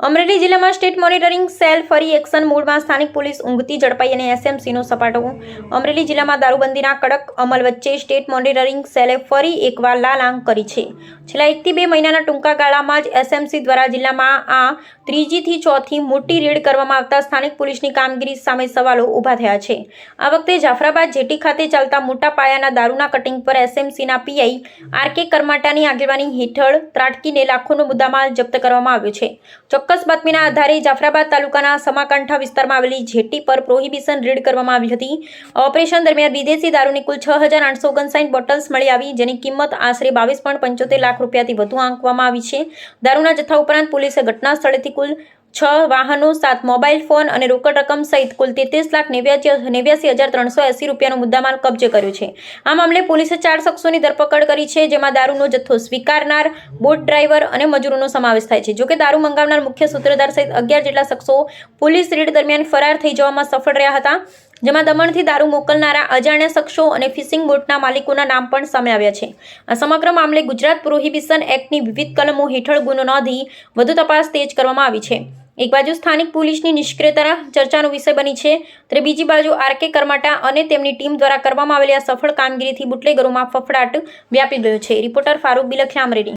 અમરેલી જિલ્લામાં state monitoring cell ફરી action મોડમાં. સ્થાનિક પોલીસ ઊંઘતી ઝડપાઈ અને એસએમસીનો સપાટો. અમરેલી જિલ્લામાં દારૂબંધીના કડક અમલ વચ્ચે સ્ટેટ મોનિટરિંગ સેલે ફરી એકવાર લાલાંગ કરી છે. છેલ્લા 1 થી 2 મહિનાના ટૂંકા ગાળામાં જ એસએમસી દ્વારા જિલ્લામાં આ ત્રીજીથી ચોથી મોટી રેડ કરવામાં આવતા સ્થાનિક પોલીસની કામગીરી સામે સવાલો ઊભા થયા છે. આ વખતે જાફરાબાદ જેટી ખાતે ચાલતા મોટા પાયાના દારૂના કટિંગ પર એસએમસીના પીઆઈ આર.કે. કરમાટાની આગેવાની હેઠળ ત્રાટકીને લાખોનો મુદ્દામાલ જપ્ત કરવામાં આવ્યો છે. ચોક્કસ બાતમીના આધારે જાફરાબાદ તાલુકાના સમાકાંઠા વિસ્તારમાં આવેલી જેટી પર પ્રોહિબિશન રેડ કરવામાં આવી હતી. ઓપરેશન દરમિયાન વિદેશી દારૂની કુલ 6,859 બોટલ્સ મળી આવી, જેની કિંમત આશરે 22.75 લાખ રૂપિયાથી વધુ આંકવામાં આવી છે. દારૂના જથ્થા ઉપરાંત પોલીસે ઘટના સ્થળેથી કુલ 6 વાહનો, 7 મોબાઈલ ફોન અને રોકડ રકમ સહિત કુલ 33,89,380 રૂપિયાનો મુદ્દામાલ કબજે કર્યો છે. આ મામલે પોલીસે 4 શખ્સોની ધરપકડ કરી છે, જેમાં દારૂનો જથ્થો સ્વીકારનાર, બોટ ડ્રાઈવર અને મજૂરોનો સમાવેશ થાય છે. જોકે દારૂ મંગાવનાર મુખ્ય સૂત્રધાર સહિત 11 જેટલા શખ્સો પોલીસ રેડ દરમિયાન ફરાર થઈ જવામાં સફળ રહ્યા હતા, જેમાં દમણથી દારૂ મોકલનારા અજાણ્યા શખ્સો અને ફિશિંગ બોટના માલિકોના નામ પણ સામે આવ્યા છે. આ સમગ્ર મામલે ગુજરાત પ્રોહિબિશન એક્ટની વિવિધ કલમો હેઠળ ગુનો નોંધી વધુ તપાસ તેજ કરવામાં આવી છે. એક બાજુ સ્થાનિક પોલીસની નિષ્ક્રિયતા ચર્ચાનો વિષય બની છે, ત્યારે બીજી બાજુ આર.કે. કરમાટા અને તેમની ટીમ દ્વારા કરવામાં આવેલી આ સફળ કામગીરીથી બુટલેગરોમાં ફફડાટ વ્યાપી ગયો છે. રિપોર્ટર ફારૂક બિલખિયા, અમરેલી.